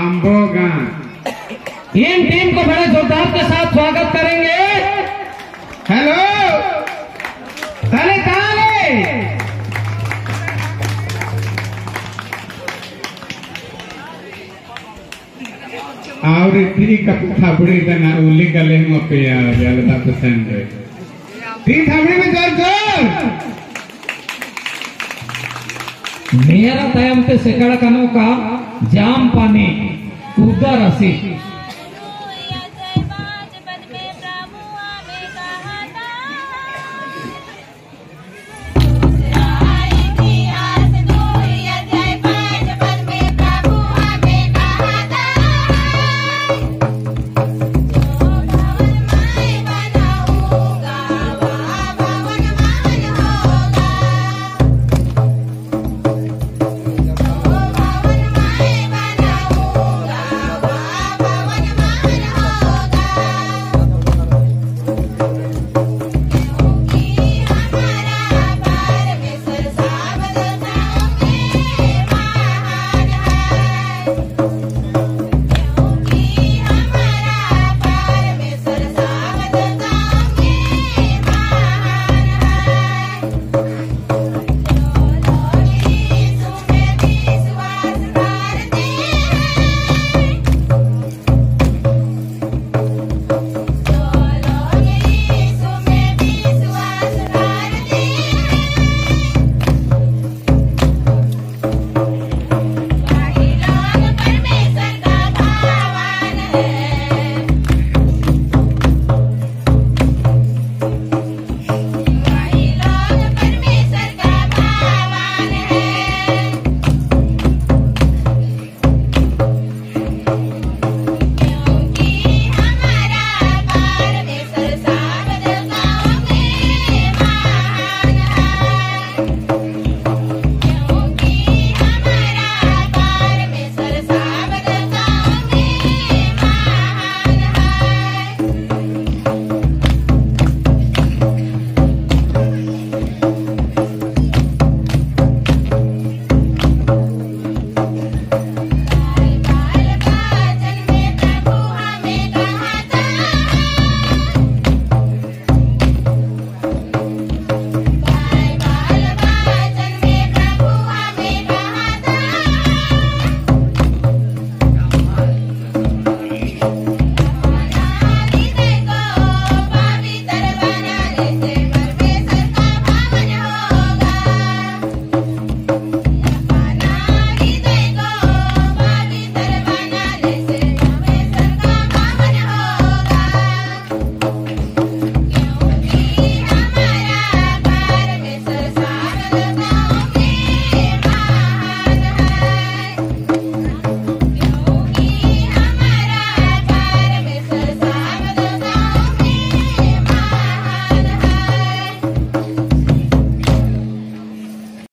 अंबोगां। इन team को बड़े जोरदार के साथ स्वागत करेंगे। हेलो ताले ताले। और इतनी कपड़ी तना उली गले में पे यार जलता पसंद है। तीन थावड़ी में जोर जोर। मेरा तयम ते सेकड़ कनो का जाम पानी उधर असी